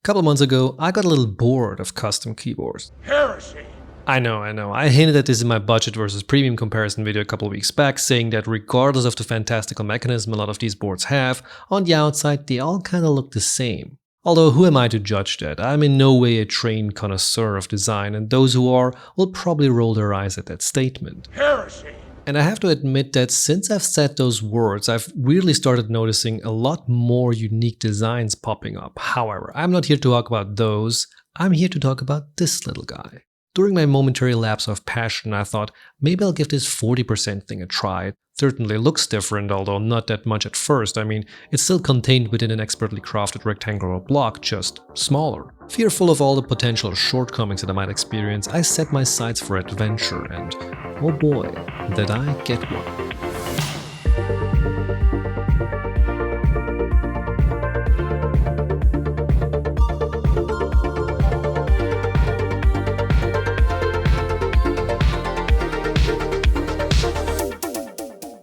couple months ago, I got a little bored of custom keyboards. Heresy! I know. I hinted at this in my budget versus premium comparison video a couple of weeks back, saying that regardless of the fantastical mechanism a lot of these boards have, on the outside they all kinda look the same. Although who am I to judge that? I'm in no way a trained connoisseur of design, and those who are will probably roll their eyes at that statement. Heresy! And I have to admit that since I've said those words, I've really started noticing a lot more unique designs popping up. However, I'm not here to talk about those, I'm here to talk about this little guy. During my momentary lapse of passion, I thought maybe I'll give this 40% thing a try. It certainly looks different, although not that much at first. I mean, it's still contained within an expertly crafted rectangular block, just smaller. Fearful of all the potential shortcomings that I might experience, I set my sights for adventure, and oh boy, did I get one.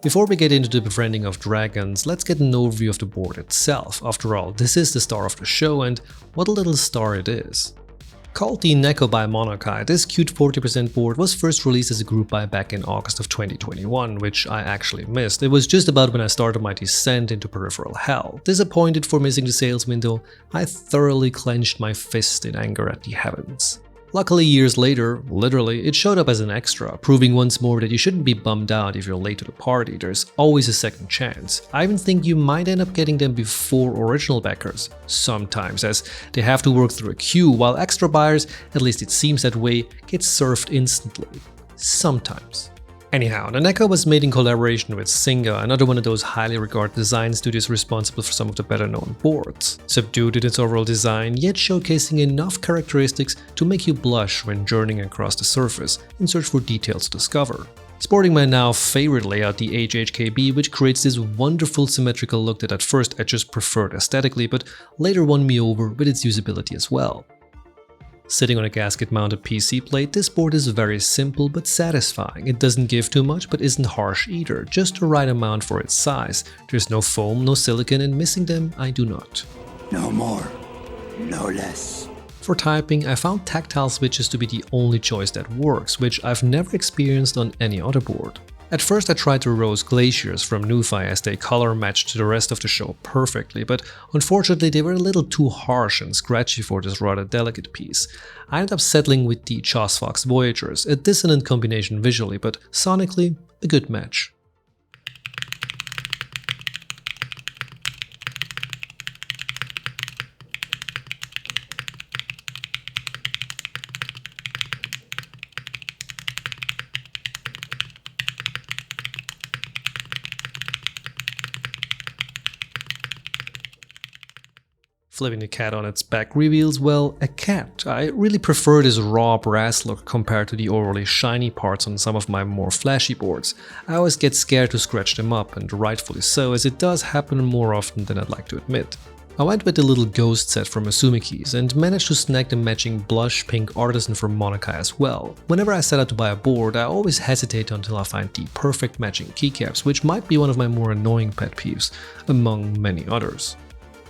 Before we get into the befriending of dragons, let's get an overview of the board itself. After all, this is the star of the show, and what a little star it is. Called the Neko by Monokei, this cute 40% board was first released as a group buy back in August of 2021, which I actually missed. It was just about when I started my descent into peripheral hell. Disappointed for missing the sales window, I thoroughly clenched my fist in anger at the heavens. Luckily, years later, literally, it showed up as an extra, proving once more that you shouldn't be bummed out if you're late to the party. There's always a second chance. I even think you might end up getting them before original backers, sometimes, as they have to work through a queue, while extra buyers, at least it seems that way, get served instantly. Sometimes. Anyhow, the Neko was made in collaboration with Singa, another one of those highly regarded design studios responsible for some of the better known boards. Subdued in its overall design, yet showcasing enough characteristics to make you blush when journeying across the surface in search for details to discover. Sporting my now favorite layout, the HHKB, which creates this wonderful symmetrical look that at first I just preferred aesthetically, but later won me over with its usability as well. Sitting on a gasket-mounted PC plate, this board is very simple but satisfying. It doesn't give too much but isn't harsh either, just the right amount for its size. There's no foam, no silicone, and missing them, I do not. No more, no less. For typing, I found tactile switches to be the only choice that works, which I've never experienced on any other board. At first I tried the rose glaciers from Nufi as they color matched to the rest of the show perfectly, but unfortunately they were a little too harsh and scratchy for this rather delicate piece. I ended up settling with the Chosfox Voyagers, a dissonant combination visually, but sonically a good match. Flipping the cat on its back reveals, well, a cat. I really prefer this raw brass look compared to the overly shiny parts on some of my more flashy boards. I always get scared to scratch them up, and rightfully so, as it does happen more often than I'd like to admit. I went with the little ghost set from Asumiki's and managed to snag the matching blush pink artisan from Monokei as well. Whenever I set out to buy a board, I always hesitate until I find the perfect matching keycaps, which might be one of my more annoying pet peeves, among many others.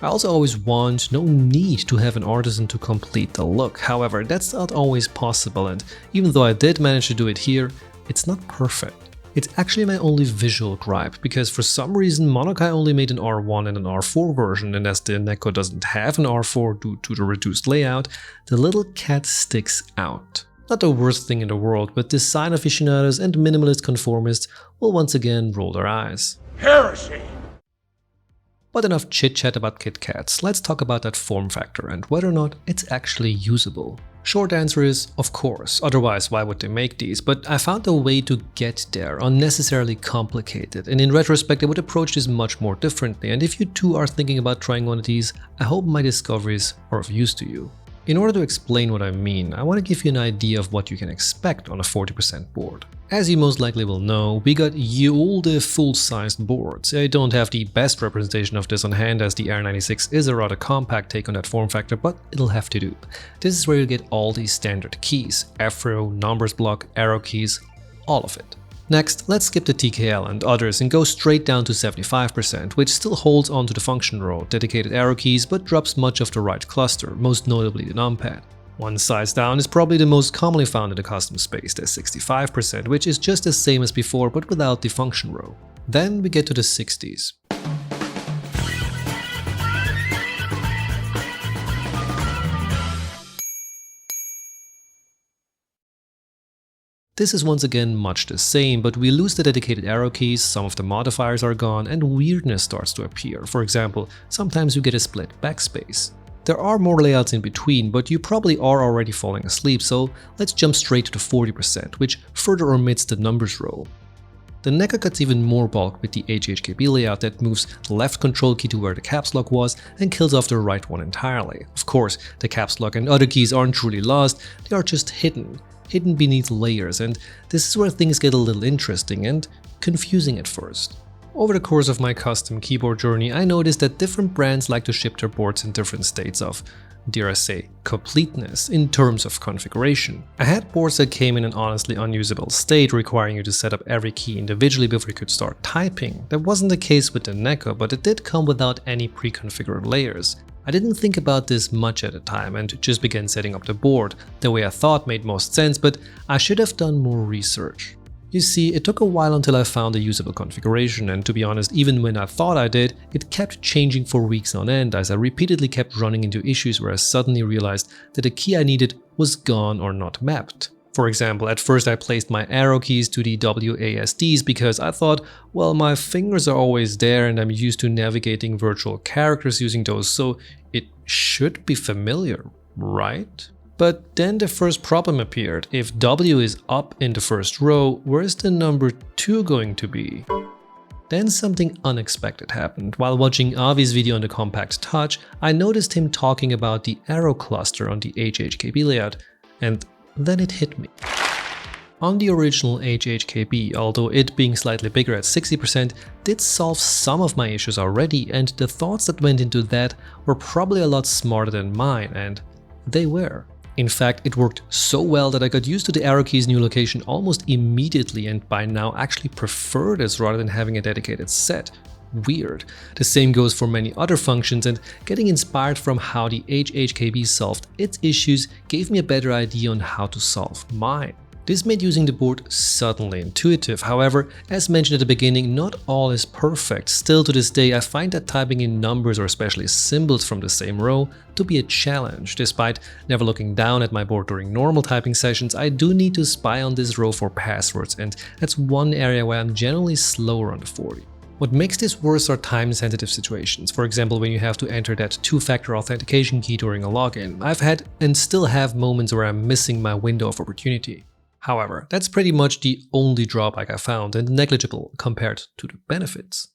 I also always want, no need to have an artisan to complete the look. However, that's not always possible, and even though I did manage to do it here, it's not perfect. It's actually my only visual gripe, because for some reason Monokei only made an R1 and an R4 version, and as the Neko doesn't have an R4 due to the reduced layout, the little cat sticks out. Not the worst thing in the world, but design aficionados and minimalist conformists will once again roll their eyes. Heresy! But enough chit-chat about KitKats, let's talk about that form factor and whether or not it's actually usable. Short answer is, of course, otherwise why would they make these? But I found a way to get there, unnecessarily complicated, and in retrospect I would approach this much more differently, and if you too are thinking about trying one of these, I hope my discoveries are of use to you. In order to explain what I mean, I want to give you an idea of what you can expect on a 40% board. As you most likely will know, we got all the full-sized boards. I don't have the best representation of this on hand, as the R96 is a rather compact take on that form factor, but it'll have to do. This is where you get all these standard keys: Afro, numbers block, arrow keys, all of it. Next, let's skip the TKL and others and go straight down to 75%, which still holds onto the function row, dedicated arrow keys, but drops much of the right cluster, most notably the numpad. One size down is probably the most commonly found in the custom space, the 65%, which is just the same as before but without the function row. Then we get to the 60s. This is once again much the same, but we lose the dedicated arrow keys, some of the modifiers are gone, and weirdness starts to appear. For example, sometimes you get a split backspace. There are more layouts in between, but you probably are already falling asleep, so let's jump straight to the 40%, which further omits the numbers row. The Neko cuts even more bulk with the HHKB layout that moves the left control key to where the caps lock was and kills off the right one entirely. Of course, the caps lock and other keys aren't truly lost, they are just hidden beneath layers, and this is where things get a little interesting and confusing at first. Over the course of my custom keyboard journey, I noticed that different brands like to ship their boards in different states of, dare I say, completeness in terms of configuration. I had boards that came in an honestly unusable state, requiring you to set up every key individually before you could start typing. That wasn't the case with the Neko, but it did come without any pre-configured layers. I didn't think about this much at the time and just began setting up the board the way I thought made most sense, but I should have done more research. You see, it took a while until I found a usable configuration, and to be honest, even when I thought I did, it kept changing for weeks on end as I repeatedly kept running into issues where I suddenly realized that the key I needed was gone or not mapped. For example, at first I placed my arrow keys to the WASDs because I thought, well, my fingers are always there and I'm used to navigating virtual characters using those, so it should be familiar, right? But then the first problem appeared. If W is up in the first row, where's the number 2 going to be? Then something unexpected happened. While watching Avi's video on the Compact Touch, I noticed him talking about the arrow cluster on the HHKB layout, and then it hit me. On the original HHKB, although it being slightly bigger at 60%, did solve some of my issues already, and the thoughts that went into that were probably a lot smarter than mine, and they were. In fact, it worked so well that I got used to the arrow key's new location almost immediately, and by now actually prefer this rather than having a dedicated set. Weird. The same goes for many other functions, and getting inspired from how the HHKB solved its issues gave me a better idea on how to solve mine. This made using the board suddenly intuitive. However, as mentioned at the beginning, not all is perfect. Still to this day, I find that typing in numbers or especially symbols from the same row to be a challenge. Despite never looking down at my board during normal typing sessions, I do need to spy on this row for passwords, and that's one area where I'm generally slower on the 40. What makes this worse are time-sensitive situations. For example, when you have to enter that two-factor authentication key during a login. I've had and still have moments where I'm missing my window of opportunity. However, that's pretty much the only drawback I found, and negligible compared to the benefits.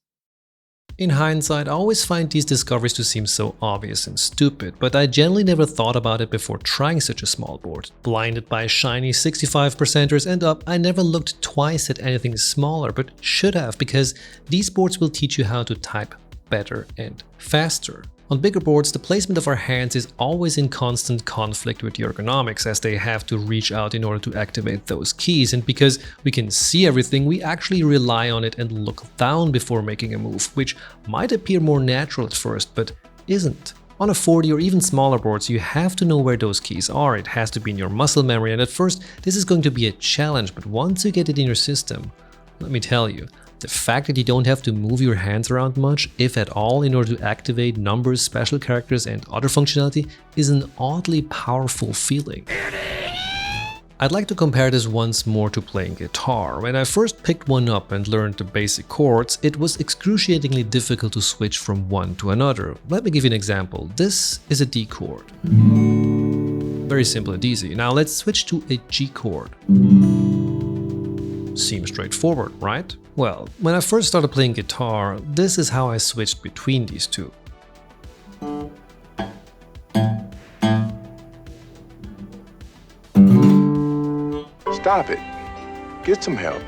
In hindsight, I always find these discoveries to seem so obvious and stupid, but I generally never thought about it before trying such a small board. Blinded by shiny 65%ers and up, I never looked twice at anything smaller, but should have, because these boards will teach you how to type better and faster. On bigger boards, the placement of our hands is always in constant conflict with the ergonomics, as they have to reach out in order to activate those keys, and because we can see everything, we actually rely on it and look down before making a move, which might appear more natural at first, but isn't. On a 40 or even smaller boards, you have to know where those keys are. It has to be in your muscle memory, and at first this is going to be a challenge, but once you get it in your system, let me tell you, the fact that you don't have to move your hands around much, if at all, in order to activate numbers, special characters and other functionality is an oddly powerful feeling. I'd like to compare this once more to playing guitar. When I first picked one up and learned the basic chords, it was excruciatingly difficult to switch from one to another. Let me give you an example. This is a D chord. Very simple and easy. Now let's switch to a G chord. Seems straightforward, right? Well, when I first started playing guitar, this is how I switched between these two. Stop it. Get some help.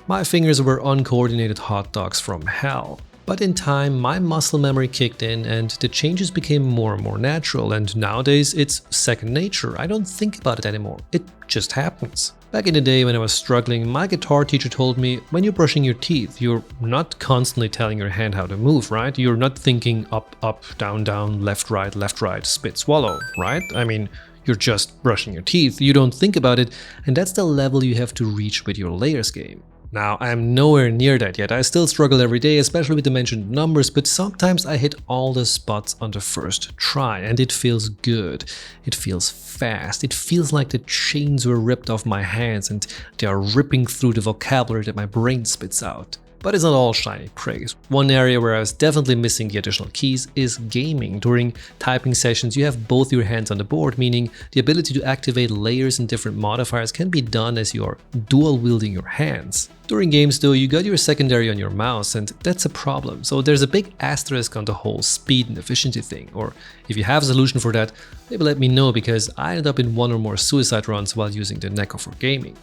My fingers were uncoordinated hot dogs from hell. But in time, my muscle memory kicked in and the changes became more and more natural, and nowadays it's second nature. I don't think about it anymore. It just happens. Back in the day when I was struggling, my guitar teacher told me, when you're brushing your teeth, you're not constantly telling your hand how to move, right? You're not thinking up, up, down, down, left, right, spit, swallow, right? I mean, you're just brushing your teeth, you don't think about it, and that's the level you have to reach with your layers game. Now, I'm nowhere near that yet. I still struggle every day, especially with the mentioned numbers, but sometimes I hit all the spots on the first try, and it feels good. It feels fast. It feels like the chains were ripped off my hands and they are ripping through the vocabulary that my brain spits out. But it's not all shiny praise. One area where I was definitely missing the additional keys is gaming. During typing sessions, you have both your hands on the board, meaning the ability to activate layers and different modifiers can be done as you are dual wielding your hands. During games though, you got your secondary on your mouse, and that's a problem. So there's a big asterisk on the whole speed and efficiency thing. Or if you have a solution for that, maybe let me know, because I ended up in one or more suicide runs while using the Neko for gaming.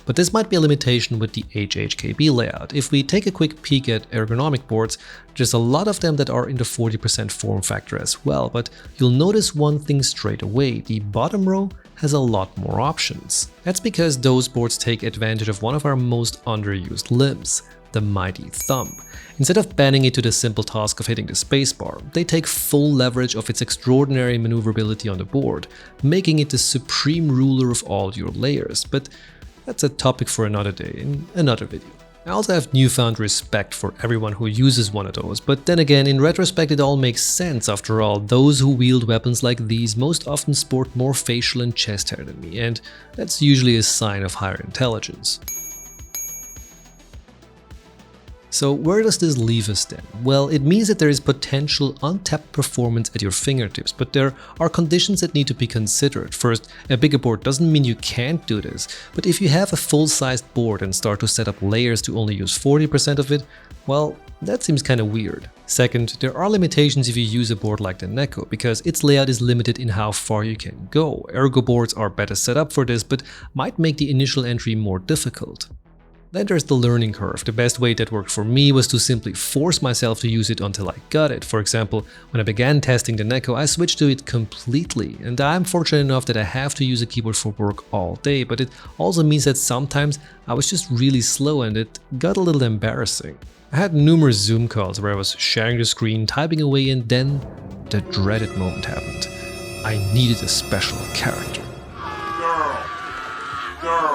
But this might be a limitation with the HHKB layout. If we take a quick peek at ergonomic boards, there's a lot of them that are in the 40% form factor as well, but you'll notice one thing straight away: the bottom row has a lot more options. That's because those boards take advantage of one of our most underused limbs, the mighty thumb. Instead of banning it to the simple task of hitting the spacebar, they take full leverage of its extraordinary maneuverability on the board, making it the supreme ruler of all your layers. But that's a topic for another day, in another video. I also have newfound respect for everyone who uses one of those, but then again, in retrospect it all makes sense. After all, those who wield weapons like these most often sport more facial and chest hair than me, and that's usually a sign of higher intelligence. So where does this leave us then? Well, it means that there is potential untapped performance at your fingertips, but there are conditions that need to be considered. First, a bigger board doesn't mean you can't do this, but if you have a full-sized board and start to set up layers to only use 40% of it, well, that seems kind of weird. Second, there are limitations if you use a board like the Neko, because its layout is limited in how far you can go. Ergo boards are better set up for this, but might make the initial entry more difficult. Then there's the learning curve. The best way that worked for me was to simply force myself to use it until I got it. For example, when I began testing the Neko, I switched to it completely, and I'm fortunate enough that I have to use a keyboard for work all day, but it also means that sometimes I was just really slow and it got a little embarrassing. I had numerous Zoom calls where I was sharing the screen, typing away, and then the dreaded moment happened. I needed a special character. Girl.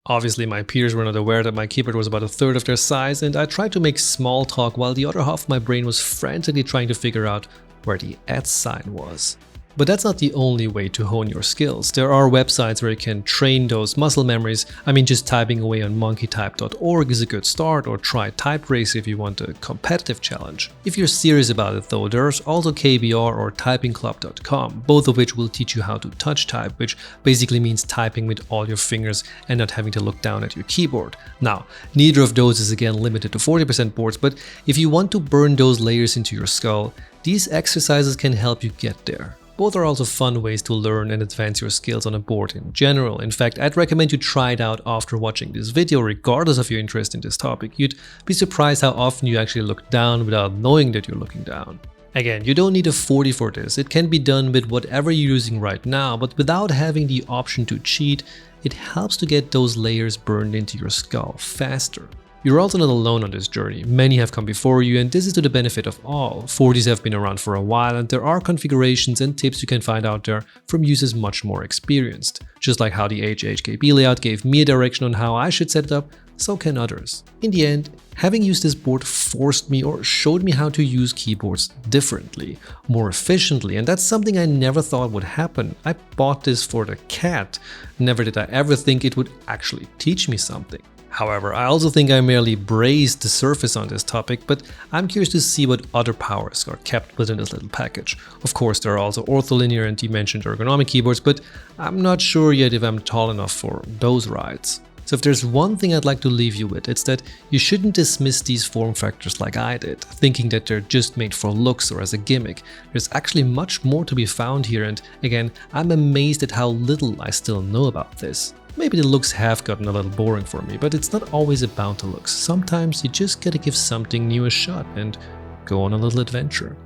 Obviously, my peers were not aware that my keyboard was about a third of their size, and I tried to make small talk while the other half of my brain was frantically trying to figure out where the @ sign was. But that's not the only way to hone your skills. There are websites where you can train those muscle memories. I mean, just typing away on monkeytype.org is a good start, or try TypeRacer if you want a competitive challenge. If you're serious about it though, there's also KBR or typingclub.com, both of which will teach you how to touch type, which basically means typing with all your fingers and not having to look down at your keyboard. Now, neither of those is again limited to 40% boards, but if you want to burn those layers into your skull, these exercises can help you get there. Both are also fun ways to learn and advance your skills on a board in general. In fact, I'd recommend you try it out after watching this video, regardless of your interest in this topic. You'd be surprised how often you actually look down without knowing that you're looking down. Again, you don't need a 40 for this. It can be done with whatever you're using right now, but without having the option to cheat, it helps to get those layers burned into your skull faster. You're also not alone on this journey. Many have come before you, and this is to the benefit of all. 40s have been around for a while, and there are configurations and tips you can find out there from users much more experienced. Just like how the HHKB layout gave me a direction on how I should set it up, so can others. In the end, having used this board forced me or showed me how to use keyboards differently, more efficiently, and that's something I never thought would happen. I bought this for the cat. Never did I ever think it would actually teach me something. However, I also think I merely brazed the surface on this topic, but I'm curious to see what other powers are kept within this little package. Of course, there are also ortholinear and dimensioned ergonomic keyboards, but I'm not sure yet if I'm tall enough for those rides. So if there's one thing I'd like to leave you with, it's that you shouldn't dismiss these form factors like I did, thinking that they're just made for looks or as a gimmick. There's actually much more to be found here, and again, I'm amazed at how little I still know about this. Maybe the looks have gotten a little boring for me, but it's not always about the looks. Sometimes you just gotta give something new a shot and go on a little adventure.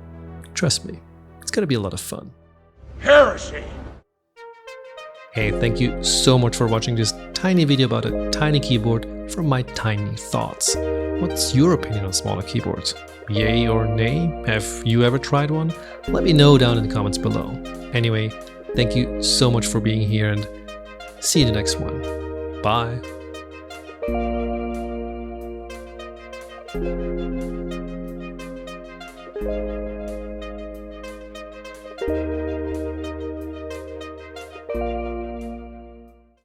Trust me, it's gonna be a lot of fun. Heresy! Hey, thank you so much for watching this tiny video about a tiny keyboard from my tiny thoughts. What's your opinion on smaller keyboards? Yay or nay? Have you ever tried one? Let me know down in the comments below. Anyway, thank you so much for being here and see you in the next one. Bye.